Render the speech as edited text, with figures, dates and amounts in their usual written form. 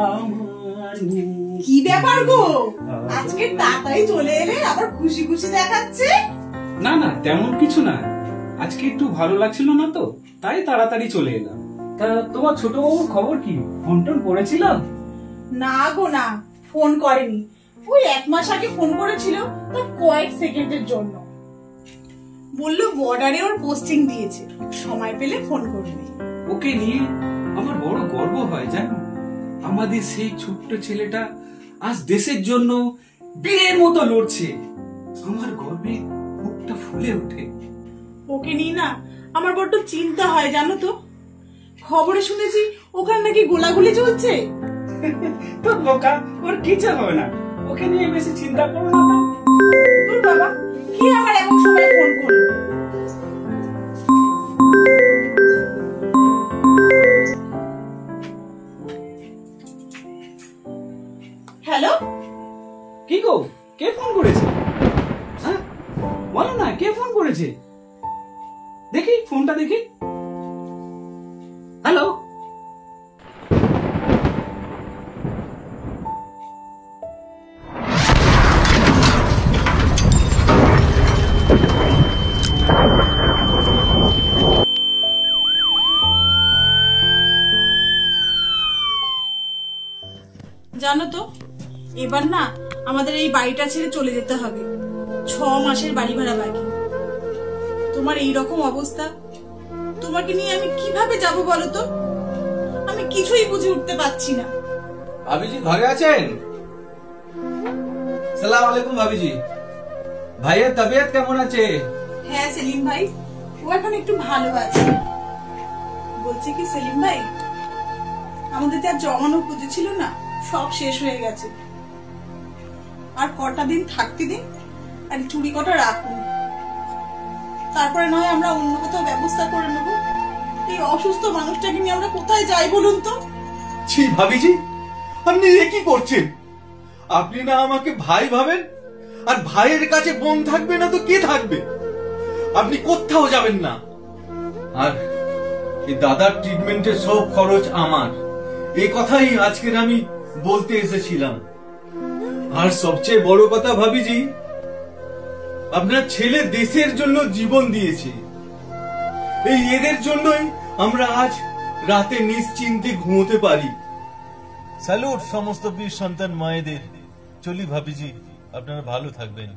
আমার কি ব্যাপার গো, আজকে তাড়াতাড়ি চলে এলে, আবার খুশি খুশি দেখাচ্ছে। না না, তেমন কিছু না, আজকে একটু ভালো লাগছিল না তো, তাই তাড়াতাড়ি চলে এলাম। তা তোমার ছোট বাবুর খবর কি? ফোন টোন করেছিলাম? না গো না, ফোন করেনি। ওই 1 মাস আগে ফোন করেছিল, তা কয়েক সেকেন্ডের জন্য। বললো বর্ডারে ওর পোস্টিং দিয়েছে, সময় পেলে ফোন করবে। ওকে নিয়ে আমার বড় গর্ব হয় জানো। আমাদের সেই ছোট্ট ছেলেটা আজ দেশের জন্য বীরের মতো লড়ছে। আমার গর্বে বুকটা ফুলে ওঠে। ওকে নিয়ে না আমার বড্ড চিন্তা হয় জানো তো। খবরে শুনেছি ওখানে নাকি গোলাগুলি চলছে। তো বোকা, ওর কিছু হবে না, ওকে নিয়ে বেশি চিন্তা করো না তো। তোর বাবা কি আবার এমন সময় ফোন করলো? হ্যালো, কি গো, কে ফোন করেছে? হ্যাঁ বলো না, কে ফোন করেছে? দেখি ফোনটা দেখি। হ্যালো, জানো তো এবার না আমাদের এই বাড়িটা ছেড়ে চলে যেতে হবে। 6 মাসের বাড়ি ভাড়া বাকি। তোমার এই রকম অবস্থা, তোমাকে নিয়ে আমি কিভাবে যাব বলো তো? আমি কিছুই বুঝে উঠতে পারছি না। ভাবিজি ঘরে আছেন? সালাম আলাইকুম ভাবিজি। ভাইয়ের তবিয়ত কেমন আছে? হ্যাঁ সেলিম ভাই, ও এখন একটু ভালো আছে। বলছি কি সেলিম ভাই, আমাদের যা জমানো পুঁজি ছিল না, সব শেষ হয়ে গেছে। আর কটা দিন থাকতে দিন, আর চুরি কটা রাখুন, তারপরে নয় আমরা অন্য কোথাও ব্যবস্থা করে নেব। এই অসুস্থ মানুষটাকে নিয়ে আমরা কোথায় যাই বলুন তো? ছি ভাবিজি, আপনি এ কি করছেন? আপনি না আমাকে ভাই ভাবেন, আর ভাইয়ের কাছে বোন থাকবে না তো কে থাকবে? আপনি কোথাও যাবেন না। আর এই দাদার ট্রিটমেন্টের সব খরচ আমার, এই কথাই আজকের আমি বলতে এসেছিলাম। আর সবচেয়ে বড় কথা ভাবিজি, আপনার ছেলে দেশের জন্য জীবন দিয়েছে। এই এদের জন্যই আমরা আজ রাতে নিশ্চিন্তে ঘুমোতে পারি। স্যালুট সমস্ত বীর সন্তান মায়েদের। চলি ভাবিজি, আপনারা ভালো থাকবেন।